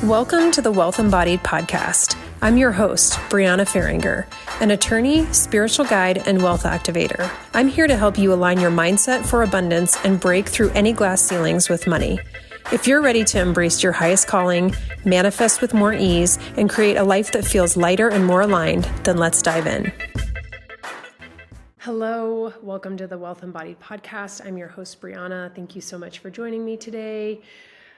Welcome to the Wealth Embodied podcast. I'm your host, Brianna Faringer, an attorney, spiritual guide, and wealth activator. I'm here to help you align your mindset for abundance and break through any glass ceilings with money. If you're ready to embrace your highest calling, manifest with more ease, and create a life that feels lighter and more aligned, then let's dive in. Hello, welcome to the Wealth Embodied podcast. I'm your host, Brianna. Thank you so much for joining me today.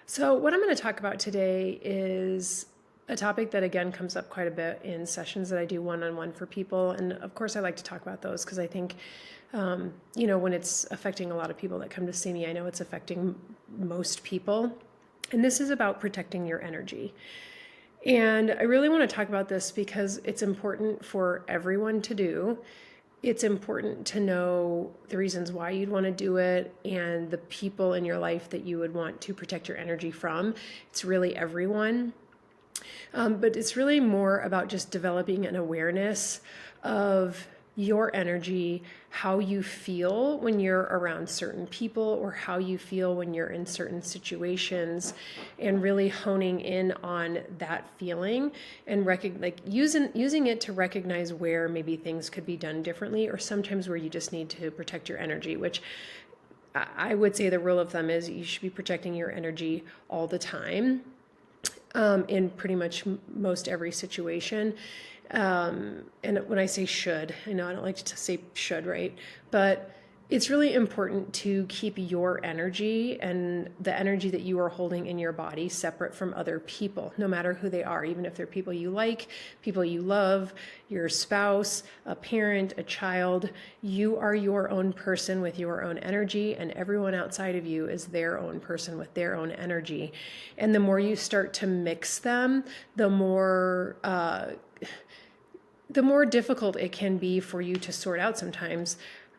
So what I'm going to talk about today is a topic that again comes up quite a bit in sessions that I do one-on-one for people. And of course I like to talk about those because I think, when it's affecting a lot of people that come to see me, I know it's affecting most people. And this is about protecting your energy. And I really want to talk about this because it's important for everyone to do. It's important to know the reasons why you'd want to do it and the people in your life that you would want to protect your energy from. It's really everyone. But it's really more about just developing an awareness of your energy, how you feel when you're around certain people or how you feel when you're in certain situations, and really honing in on that feeling and using it to recognize where maybe things could be done differently, or sometimes where you just need to protect your energy, which I would say the rule of thumb is you should be protecting your energy all the time, in pretty much most every situation. And when I say should, I know I don't like to say should, right? But it's really important to keep your energy and the energy that you are holding in your body separate from other people, no matter who they are, even if they're people you like, people you love, your spouse, a parent, a child. You are your own person with your own energy, and everyone outside of you is their own person with their own energy. And the more you start to mix them, the more difficult it can be for you to sort out sometimes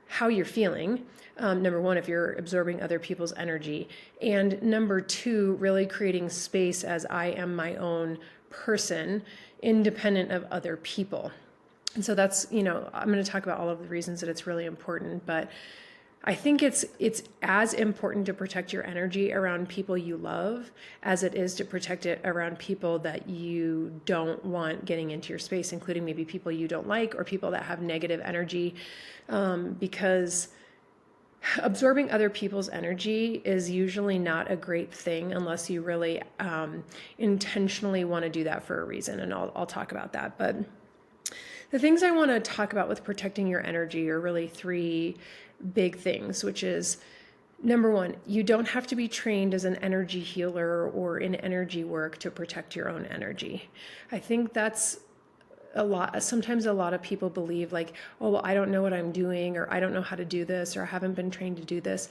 how you're feeling. Number one, if you're absorbing other people's energy. And number two, really creating space as I am my own person, independent of other people. And so that's, I'm going to talk about all of the reasons that it's really important, but I think it's as important to protect your energy around people you love as it is to protect it around people that you don't want getting into your space, including maybe people you don't like or people that have negative energy, because absorbing other people's energy is usually not a great thing unless you really intentionally want to do that for a reason, and I'll talk about that. But the things I want to talk about with protecting your energy are really three big things, which is, number one, you don't have to be trained as an energy healer or in energy work to protect your own energy. I think that's sometimes a lot of people believe like, oh, well, I don't know what I'm doing, or I don't know how to do this, or I haven't been trained to do this.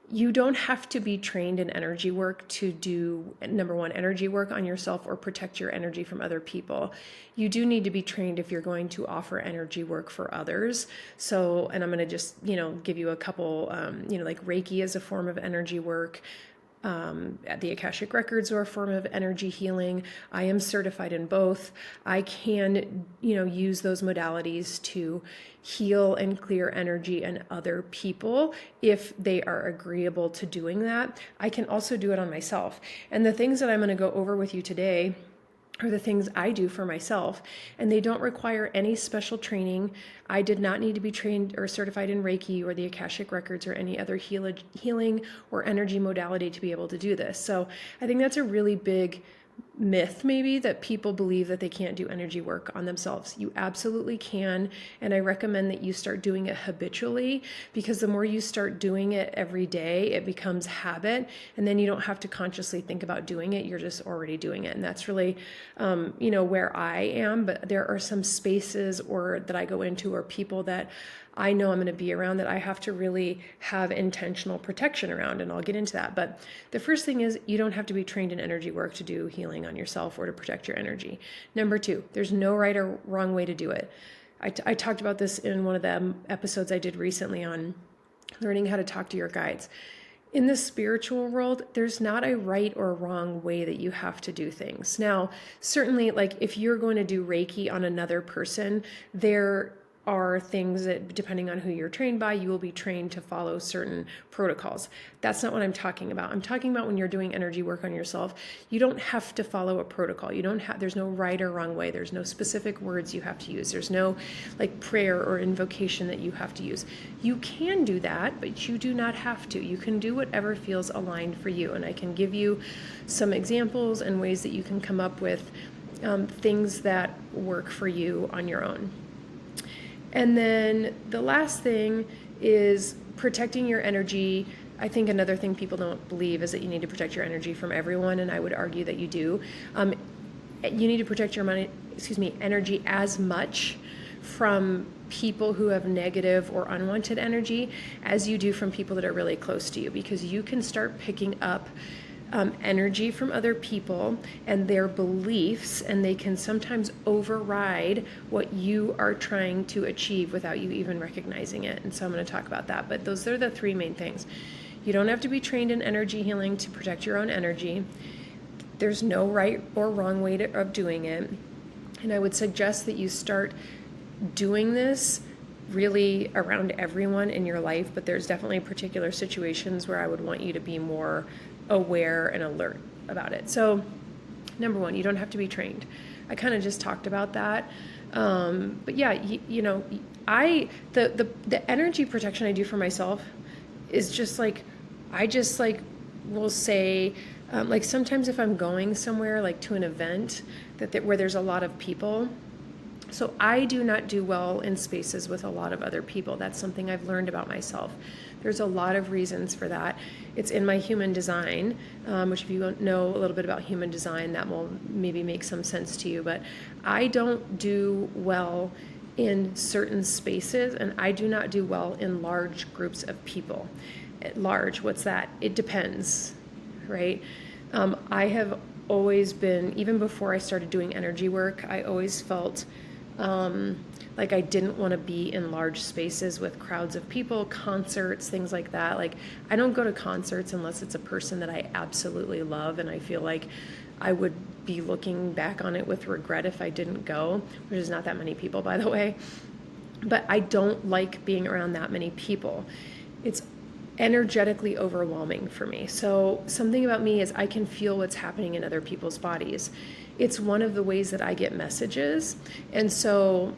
You don't have to be trained in energy work to do, number one, energy work on yourself or protect your energy from other people. You do need to be trained if you're going to offer energy work for others. So, and I'm going to just, give you a couple, like Reiki is a form of energy work. The Akashic Records are a form of energy healing. I am certified in both. I can, use those modalities to heal and clear energy in other people if they are agreeable to doing that. I can also do it on myself. And the things that I'm going to go over with you today are the things I do for myself, and they don't require any special training. I did not need to be trained or certified in Reiki or the Akashic Records or any other healing or energy modality to be able to do this. So I think that's a really big myth, maybe, that people believe that they can't do energy work on themselves. You absolutely can, and I recommend that you start doing it habitually, because the more you start doing it every day, it becomes habit, and then you don't have to consciously think about doing it. You're just already doing it, and that's really, where I am. But there are some spaces or that I go into, or people that I know I'm going to be around that I have to really have intentional protection around, and I'll get into that. But the first thing is, you don't have to be trained in energy work to do healing on yourself or to protect your energy. Number two, there's no right or wrong way to do it. I talked about this in one of the episodes I did recently on learning how to talk to your guides. In the spiritual world, there's not a right or wrong way that you have to do things. Now, certainly, like if you're going to do Reiki on another person, are things that, depending on who you're trained by, you will be trained to follow certain protocols. That's not what I'm talking about. I'm talking about when you're doing energy work on yourself, you don't have to follow a protocol. There's no right or wrong way. There's no specific words you have to use. There's no like prayer or invocation that you have to use. You can do that, but you do not have to. You can do whatever feels aligned for you. And I can give you some examples and ways that you can come up with things that work for you on your own. And then the last thing is protecting your energy. I think another thing people don't believe is that you need to protect your energy from everyone, and I would argue that you do. You need to protect your energy as much from people who have negative or unwanted energy as you do from people that are really close to you, because you can start picking up energy from other people and their beliefs, and they can sometimes override what you are trying to achieve without you even recognizing it. And so I'm going to talk about that. But those are the three main things. You don't have to be trained in energy healing to protect your own energy. There's no right or wrong way of doing it. And I would suggest that you start doing this really around everyone in your life, but there's definitely particular situations where I would want you to be more aware and alert about it. So number one, you don't have to be trained. I kind of just talked about that. But yeah, the energy protection I do for myself is just like, I just like will say, like sometimes if I'm going somewhere like to an event where there's a lot of people, so I do not do well in spaces with a lot of other people. That's something I've learned about myself. There's a lot of reasons for that. It's in my human design, which if you know a little bit about human design, that will maybe make some sense to you. But I don't do well in certain spaces, and I do not do well in large groups of people. At large, what's that? It depends, right? I have always been, even before I started doing energy work, I always felt like I didn't want to be in large spaces with crowds of people, concerts, things like that. Like I don't go to concerts unless it's a person that I absolutely love, and I feel like I would be looking back on it with regret if I didn't go, which is not that many people, by the way. But I don't like being around that many people. It's energetically overwhelming for me. So something about me is I can feel what's happening in other people's bodies. It's one of the ways that I get messages. And so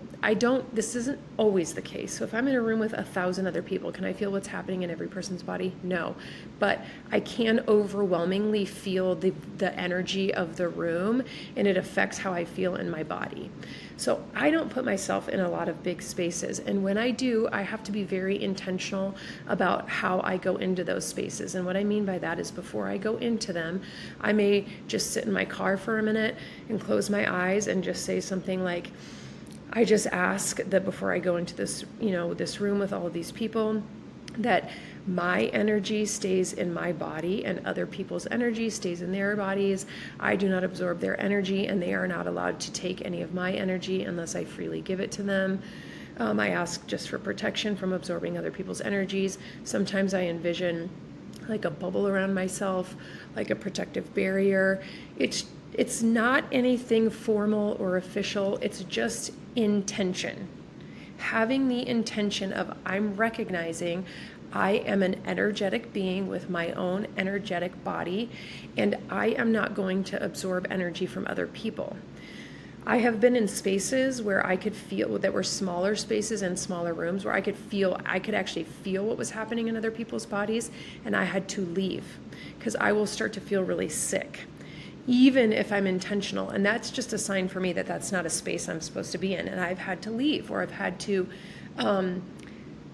this isn't always the case. So if I'm in a room with 1,000 other people, can I feel what's happening in every person's body? No. But I can overwhelmingly feel the energy of the room, and it affects how I feel in my body. So I don't put myself in a lot of big spaces. And when I do, I have to be very intentional about how I go into those spaces. And what I mean by that is before I go into them, I may just sit in my car for a minute and close my eyes and just say something like, I just ask that before I go into this, this room with all of these people, that my energy stays in my body and other people's energy stays in their bodies. I do not absorb their energy, and they are not allowed to take any of my energy unless I freely give it to them. I ask just for protection from absorbing other people's energies. Sometimes I envision like a bubble around myself, like a protective barrier. It's not anything formal or official. It's just intention. Having the intention of I'm recognizing I am an energetic being with my own energetic body, and I am not going to absorb energy from other people. I have been in spaces where I could feel that were smaller spaces and smaller rooms where I could actually feel what was happening in other people's bodies, and I had to leave because I will start to feel really sick, even if I'm intentional. And that's just a sign for me that that's not a space I'm supposed to be in. And I've had to leave, or I've had to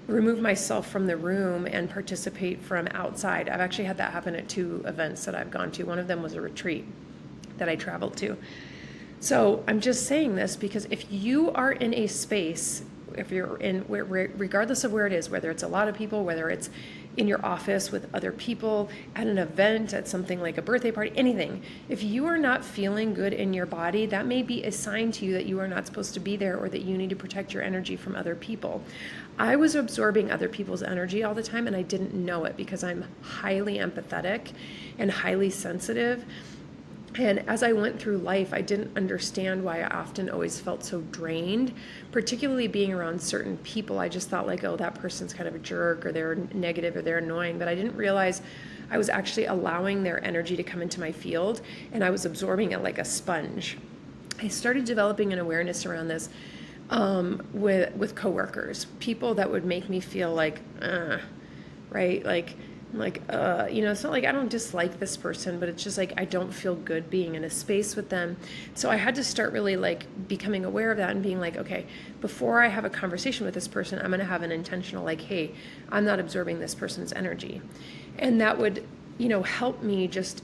remove myself from the room and participate from outside. I've actually had that happen at 2 events that I've gone to. One of them was a retreat that I traveled to. So I'm just saying this because if you are in a space, if you're in, regardless of where it is, whether it's a lot of people, whether it's in your office with other people, at an event, at something like a birthday party, anything, if you are not feeling good in your body, that may be a sign to you that you are not supposed to be there, or that you need to protect your energy from other people. I was absorbing other people's energy all the time, and I didn't know it because I'm highly empathetic and highly sensitive. And as I went through life, I didn't understand why I often always felt so drained, particularly being around certain people. I just thought like, oh, that person's kind of a jerk, or they're negative, or they're annoying. But I didn't realize I was actually allowing their energy to come into my field, and I was absorbing it like a sponge. I started developing an awareness around this with coworkers, people that would make me feel like, right? It's not like I don't dislike this person, but it's just like I don't feel good being in a space with them. So I had to start really like becoming aware of that and being like, okay, before I have a conversation with this person, I'm going to have an intentional like, hey, I'm not absorbing this person's energy. And that would, help me just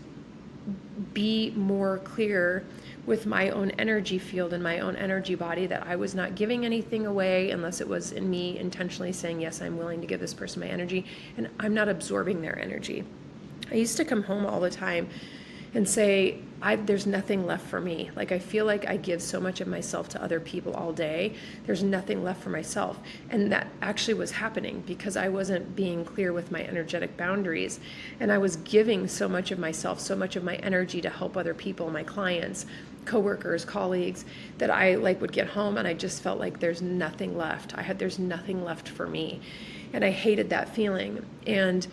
be more clear with my own energy field and my own energy body, that I was not giving anything away unless it was in me intentionally saying, yes, I'm willing to give this person my energy, and I'm not absorbing their energy. I used to come home all the time and say, there's nothing left for me. Like, I feel like I give so much of myself to other people all day. There's nothing left for myself. And that actually was happening because I wasn't being clear with my energetic boundaries. And I was giving so much of myself, so much of my energy to help other people, my clients, coworkers, colleagues, that I would get home and I just felt like there's nothing left. there's nothing left for me. And I hated that feeling. And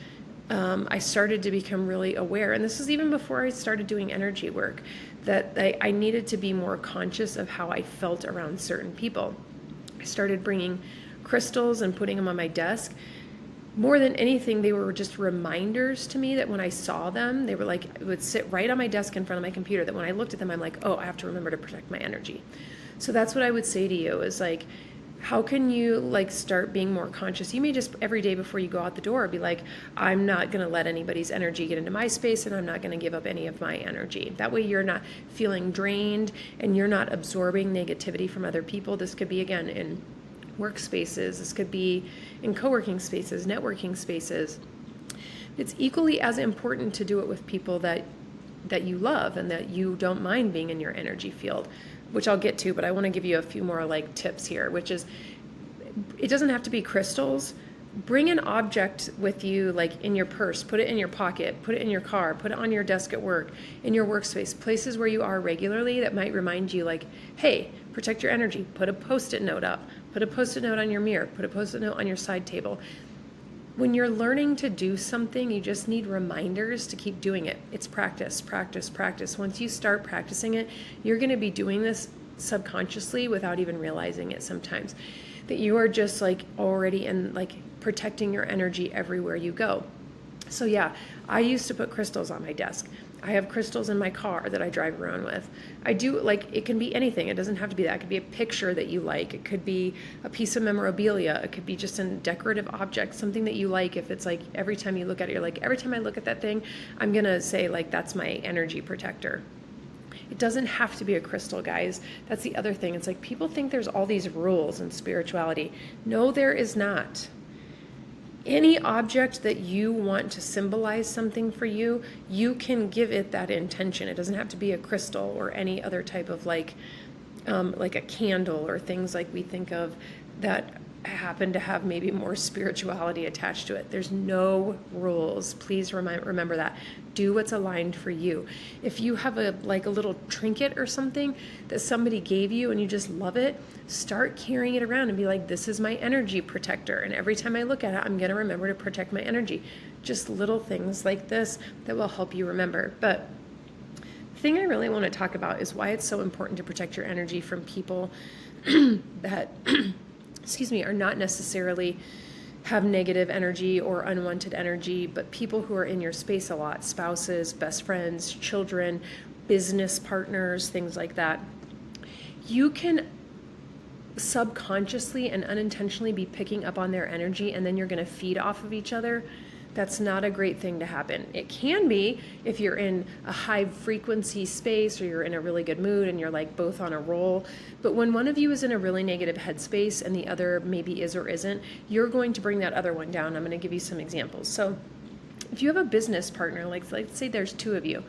I started to become really aware, and this is even before I started doing energy work, that I needed to be more conscious of how I felt around certain people. I started bringing crystals and putting them on my desk. More than anything, they were just reminders to me that when I saw them, they were like, it would sit right on my desk in front of my computer, that when I looked at them, I'm like, oh, I have to remember to protect my energy. So that's what I would say to you is like, how can you start being more conscious? You may just every day before you go out the door be like, I'm not going to let anybody's energy get into my space, and I'm not going to give up any of my energy. That way you're not feeling drained and you're not absorbing negativity from other people. This could be, again, in workspaces. This could be in co-working spaces, networking spaces. It's equally as important to do it with people that you love and that you don't mind being in your energy field, which I'll get to, but I want to give you a few more tips here, which is, it doesn't have to be crystals. Bring an object with you, in your purse, put it in your pocket, put it in your car, put it on your desk at work, in your workspace, places where you are regularly that might remind you hey, protect your energy. Put a Post-it note up, put a Post-it note on your mirror, put a Post-it note on your side table. When you're learning to do something, you just need reminders to keep doing it. It's practice, practice, practice. Once you start practicing it, you're going to be doing this subconsciously without even realizing it sometimes. That you are just already in protecting your energy everywhere you go. So yeah, I used to put crystals on my desk. I have crystals in my car that I drive around with. I do, it can be anything. It doesn't have to be that. It could be a picture that you like. It could be a piece of memorabilia. It could be just a decorative object, something that you like. If it's every time you look at it, you're every time I look at that thing, I'm going to say that's my energy protector. It doesn't have to be a crystal, guys. That's the other thing. It's people think there's all these rules in spirituality. No, there is not. Any object that you want to symbolize something for you, you can give it that intention. It doesn't have to be a crystal or any other type of like a candle or things we think of that happen to have maybe more spirituality attached to it. There's no rules. Please remember that. Do what's aligned for you. If you have a little trinket or something that somebody gave you and you just love it, start carrying it around and be this is my energy protector. And every time I look at it, I'm going to remember to protect my energy. Just little things like this that will help you remember. But the thing I really want to talk about is why it's so important to protect your energy from people that are not necessarily have negative energy or unwanted energy, but people who are in your space a lot, spouses, best friends, children, business partners, things like that. You can subconsciously and unintentionally be picking up on their energy, and then you're going to feed off of each other. That's not a great thing to happen. It can be if you're in a high frequency space or you're in a really good mood and you're both on a roll. But when one of you is in a really negative headspace and the other maybe is or isn't, you're going to bring that other one down. I'm going to give you some examples. So if you have a business partner, let's say there's two of you.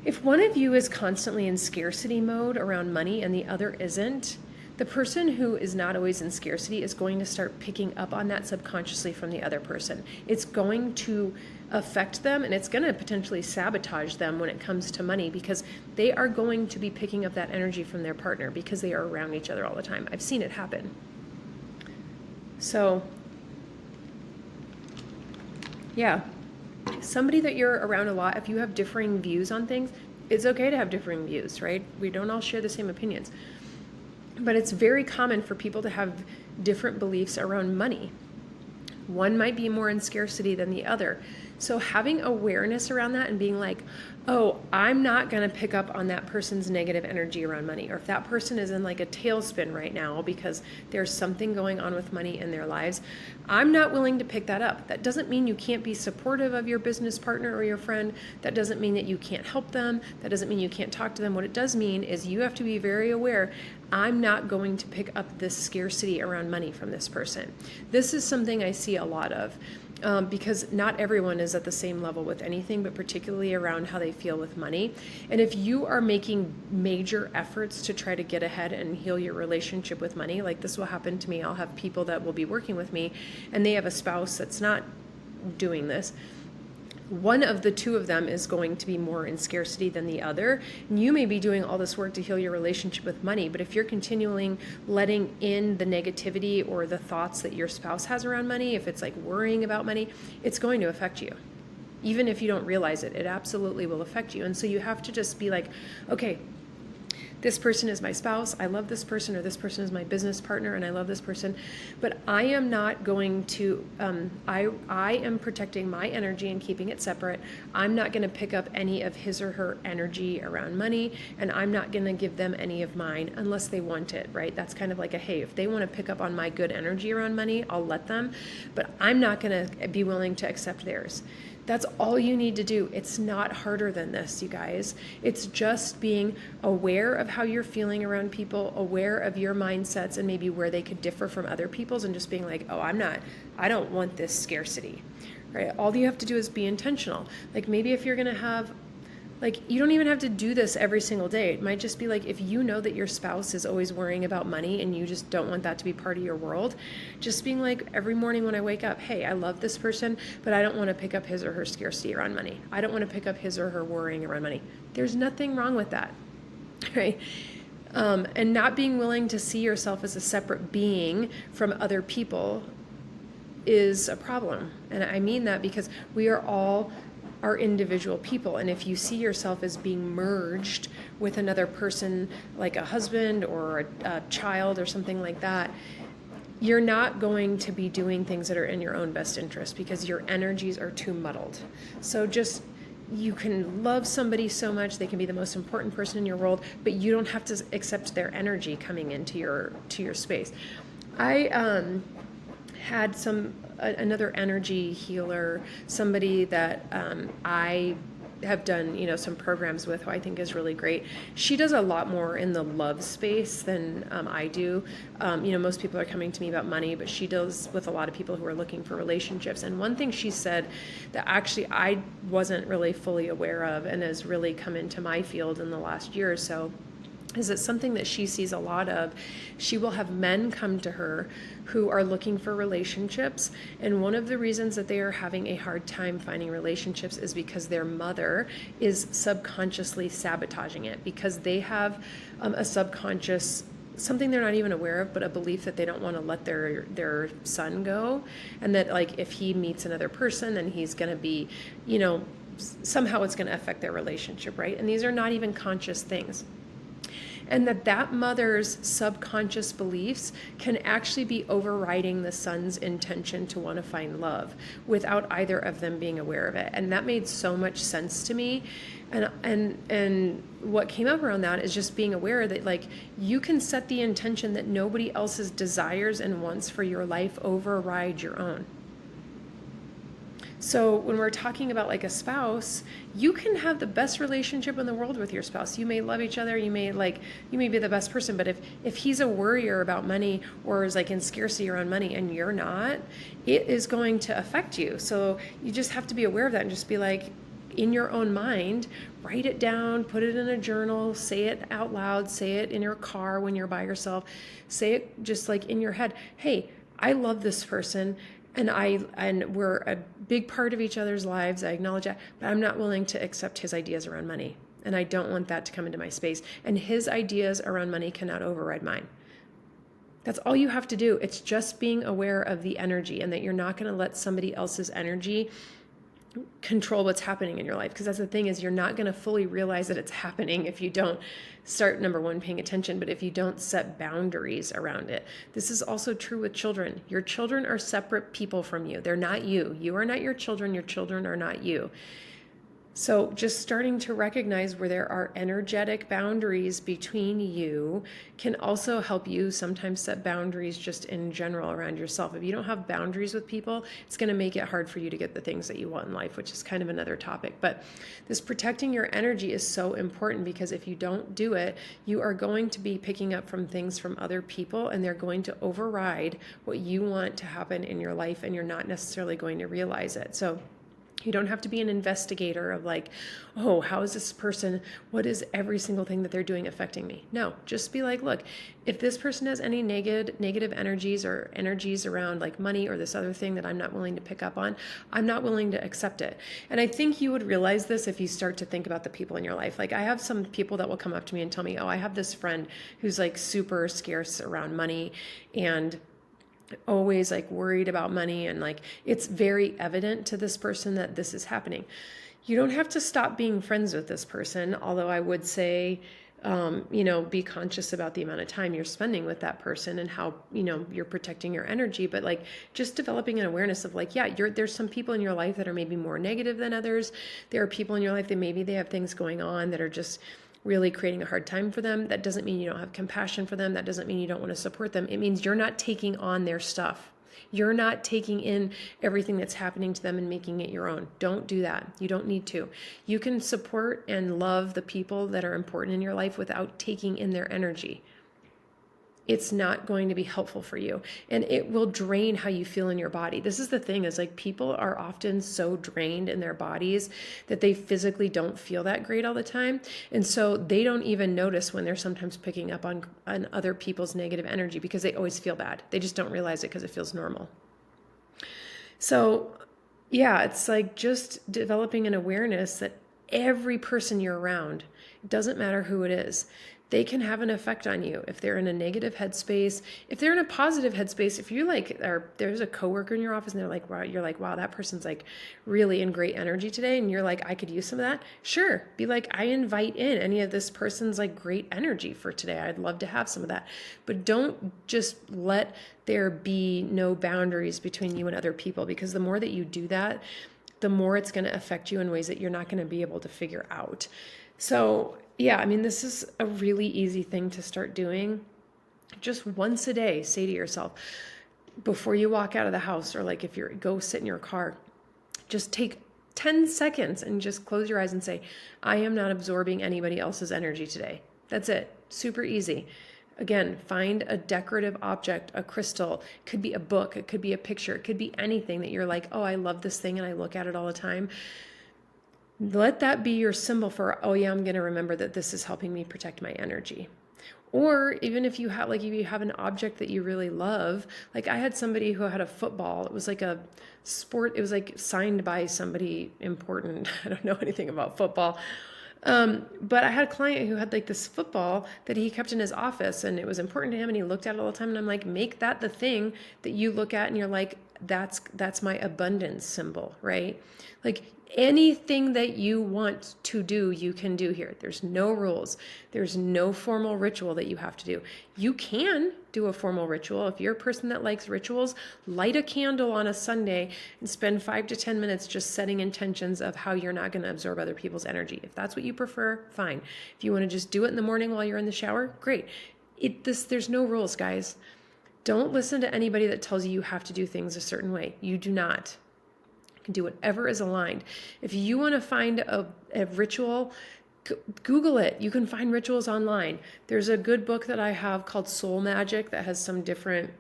If one of you is constantly in scarcity mode around money and the other isn't, The person who is not always in scarcity is going to start picking up on that subconsciously from the other person. It's going to affect them, and it's going to potentially sabotage them when it comes to money, because they are going to be picking up that energy from their partner because they are around each other all the time. I've seen it happen. So, yeah, somebody that you're around a lot, if you have differing views on things, it's okay to have differing views, right? We don't all share the same opinions. But it's very common for people to have different beliefs around money. One might be more in scarcity than the other. So having awareness around that and being like, oh, I'm not going to pick up on that person's negative energy around money. Or if that person is in like a tailspin right now because there's something going on with money in their lives, I'm not willing to pick that up. That doesn't mean you can't be supportive of your business partner or your friend. That doesn't mean that you can't help them. That doesn't mean you can't talk to them. What it does mean is you have to be very aware, I'm not going to pick up this scarcity around money from this person. This is something I see a lot of. Because not everyone is at the same level with anything, but particularly around how they feel with money. And if you are making major efforts to try to get ahead and heal your relationship with money, like this will happen to me. I'll have people that will be working with me and they have a spouse that's not doing this. One of the two of them is going to be more in scarcity than the other. And you may be doing all this work to heal your relationship with money, but if you're continually letting in the negativity or the thoughts that your spouse has around money, if it's like worrying about money, it's going to affect you. Even if you don't realize it, it absolutely will affect you. And so you have to just be like, okay, this person is my spouse, I love this person, or this person is my business partner and I love this person, but I am not going to, I am protecting my energy and keeping it separate. I'm not going to pick up any of his or her energy around money, and I'm not going to give them any of mine unless they want it, right? That's kind of like a, hey, if they want to pick up on my good energy around money, I'll let them, but I'm not going to be willing to accept theirs. That's all you need to do. It's not harder than this, you guys. It's just being aware of how you're feeling around people, aware of your mindsets and maybe where they could differ from other people's, and just being like, oh, I don't want this scarcity, right? All you have to do is be intentional. Like maybe if you're going to have, like, you don't even have to do this every single day. It might just be like, if you know that your spouse is always worrying about money and you just don't want that to be part of your world, just being like, every morning when I wake up, hey, I love this person, but I don't want to pick up his or her scarcity around money. I don't want to pick up his or her worrying around money. There's nothing wrong with that, right? And not being willing to see yourself as a separate being from other people is a problem. And I mean that because we are all are individual people, and if you see yourself as being merged with another person, like a husband or a child or something like that, you're not going to be doing things that are in your own best interest because your energies are too muddled. So just, you can love somebody so much, they can be the most important person in your world, but you don't have to accept their energy coming into your space. I had another energy healer, somebody that I have done, some programs with, who I think is really great. She does a lot more in the love space than I do. Most people are coming to me about money, but she deals with a lot of people who are looking for relationships. And one thing she said that actually I wasn't really fully aware of and has really come into my field in the last year or so is it something that she sees a lot of. She will have men come to her who are looking for relationships, and one of the reasons that they are having a hard time finding relationships is because their mother is subconsciously sabotaging it, because they have a subconscious, something they're not even aware of, but a belief that they don't want to let their son go, and that like if he meets another person, then he's going to be, somehow it's going to affect their relationship, right? And these are not even conscious things. And that mother's subconscious beliefs can actually be overriding the son's intention to want to find love without either of them being aware of it. And that made so much sense to me. And what came up around that is just being aware that like you can set the intention that nobody else's desires and wants for your life override your own. So when we're talking about like a spouse, you can have the best relationship in the world with your spouse. You may love each other, you may be the best person, but if he's a worrier about money or is like in scarcity around money and you're not, it is going to affect you. So you just have to be aware of that and just be like, in your own mind, write it down, put it in a journal, say it out loud, say it in your car when you're by yourself, say it just like in your head. Hey, I love this person, and we're a big part of each other's lives. I acknowledge that, but I'm not willing to accept his ideas around money. And I don't want that to come into my space. And his ideas around money cannot override mine. That's all you have to do. It's just being aware of the energy, and that you're not going to let somebody else's energy control what's happening in your life. Because that's the thing, is you're not going to fully realize that it's happening if you don't start, number one, paying attention, but if you don't set boundaries around it. This is also true with children. Your children are separate people from you. They're not you. You are not your children. Your children are not you. So just starting to recognize where there are energetic boundaries between you can also help you sometimes set boundaries just in general around yourself. If you don't have boundaries with people, it's going to make it hard for you to get the things that you want in life, which is kind of another topic. But this protecting your energy is so important, because if you don't do it, you are going to be picking up from things from other people, and they're going to override what you want to happen in your life, and you're not necessarily going to realize it. So you don't have to be an investigator of like, oh, how is this person, what is every single thing that they're doing affecting me? No, just be like, look, if this person has any negative energies or energies around like money or this other thing that I'm not willing to pick up on, I'm not willing to accept it. And I think you would realize this if you start to think about the people in your life. Like, I have some people that will come up to me and tell me, oh, I have this friend who's like super scarce around money and always like worried about money, and like it's very evident to this person that this is happening. You don't have to stop being friends with this person, although I would say be conscious about the amount of time you're spending with that person and how you're protecting your energy. But like just developing an awareness of like, yeah, there's some people in your life that are maybe more negative than others. There are people in your life that maybe they have things going on that are just really creating a hard time for them. That doesn't mean you don't have compassion for them. That doesn't mean you don't want to support them. It means you're not taking on their stuff. You're not taking in everything that's happening to them and making it your own. Don't do that. You don't need to. You can support and love the people that are important in your life without taking in their energy. It's not going to be helpful for you, and it will drain how you feel in your body. This is the thing, is like people are often so drained in their bodies that they physically don't feel that great all the time. And so they don't even notice when they're sometimes picking up on other people's negative energy, because they always feel bad. They just don't realize it because it feels normal. So yeah, it's like just developing an awareness that every person you're around, it doesn't matter who it is, they can have an effect on you. If they're in a negative headspace, if they're in a positive headspace, if you like, or there's a coworker in your office and they're like, wow, you're like, wow, that person's like really in great energy today. And you're like, I could use some of that. Sure. Be like, I invite in any of this person's like great energy for today. I'd love to have some of that. But don't just let there be no boundaries between you and other people, because the more that you do that, the more it's going to affect you in ways that you're not going to be able to figure out. So yeah, I mean, this is a really easy thing to start doing. Just once a day, say to yourself, before you walk out of the house, or like if you're go sit in your car, just take 10 seconds and just close your eyes and say, I am not absorbing anybody else's energy today. That's it. Super easy. Again, find a decorative object, a crystal. It could be a book. It could be a picture. It could be anything that you're like, oh, I love this thing and I look at it all the time. Let that be your symbol for, oh yeah, I'm going to remember that this is helping me protect my energy. Or even if you have if you have an object that you really love, like I had somebody who had a football. It was like a sport. It was like signed by somebody important. I don't know anything about football. But I had a client who had like this football that he kept in his office, and it was important to him, and he looked at it all the time. And I'm like, make that the thing that you look at and you're like, that's my abundance symbol, right? Like anything that you want to do, you can do here. There's no rules. There's no formal ritual that you have to do. You can do a formal ritual. If you're a person that likes rituals, light a candle on a Sunday and spend 5 to 10 minutes just setting intentions of how you're not going to absorb other people's energy. If that's what you prefer, fine. If you want to just do it in the morning while you're in the shower, great. There's no rules, guys. Don't listen to anybody that tells you have to do things a certain way. You do not. You can do whatever is aligned. If you want to find a ritual, Google it. You can find rituals online. There's a good book that I have called Soul Magic that has some different,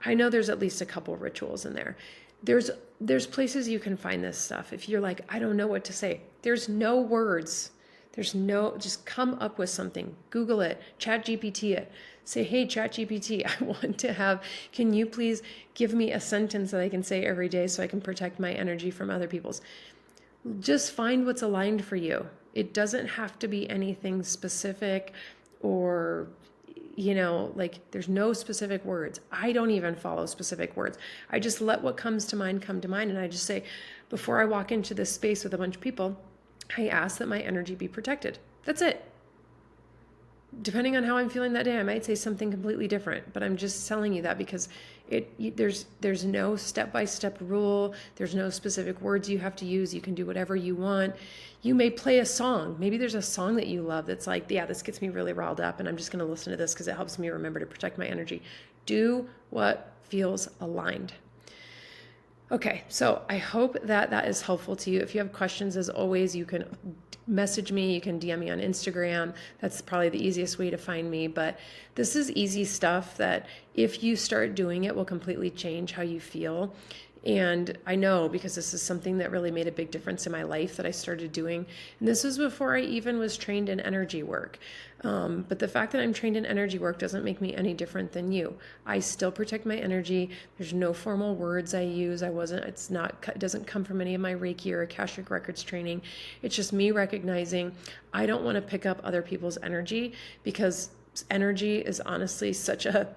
I know there's at least a couple rituals in there. There's places you can find this stuff. If you're like, I don't know what to say, there's no words. Just come up with something. Google it, Chat GPT it. Say, hey, Chat GPT, can you please give me a sentence that I can say every day so I can protect my energy from other people's? Just find what's aligned for you. It doesn't have to be anything specific or, there's no specific words. I don't even follow specific words. I just let what comes to mind come to mind. And I just say, before I walk into this space with a bunch of people, I ask that my energy be protected. That's it. Depending on how I'm feeling that day, I might say something completely different, but I'm just telling you that because there's no step-by-step rule. There's no specific words you have to use. You can do whatever you want. You may play a song. Maybe there's a song that you love that's like, yeah, this gets me really riled up and I'm just going to listen to this because it helps me remember to protect my energy. Do what feels aligned. Okay, so I hope that is helpful to you. If you have questions, as always, you can message me, you can DM me on Instagram. That's probably the easiest way to find me. But this is easy stuff that if you start doing it will completely change how you feel. And I know because this is something that really made a big difference in my life that I started doing. And this was before I even was trained in energy work. But the fact that I'm trained in energy work doesn't make me any different than you. I still protect my energy. There's no formal words I use. It doesn't come from any of my Reiki or Akashic Records training. It's just me recognizing I don't want to pick up other people's energy because energy is honestly such a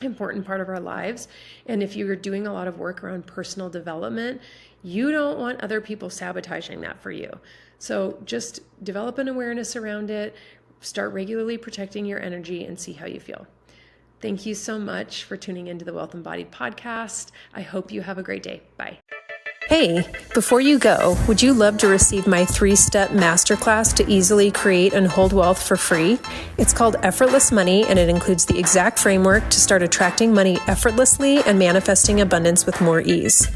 important part of our lives. And if you're doing a lot of work around personal development, you don't want other people sabotaging that for you. So just develop an awareness around it, start regularly protecting your energy and see how you feel. Thank you so much for tuning into the Wealth Embodied podcast. I hope you have a great day. Bye. Hey, before you go, would you love to receive my 3-step masterclass to easily create and hold wealth for free? It's called Effortless Money, and it includes the exact framework to start attracting money effortlessly and manifesting abundance with more ease.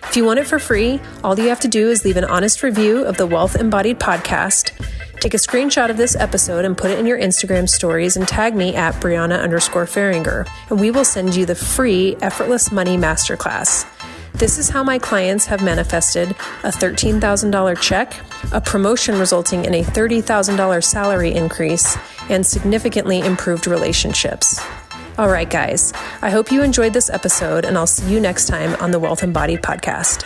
If you want it for free, all you have to do is leave an honest review of the Wealth Embodied podcast, take a screenshot of this episode and put it in your Instagram stories and tag me at Brianna_Faringer, and we will send you the free Effortless Money Masterclass. This is how my clients have manifested a $13,000 check, a promotion resulting in a $30,000 salary increase, and significantly improved relationships. All right, guys, I hope you enjoyed this episode, and I'll see you next time on the Wealth Embodied podcast.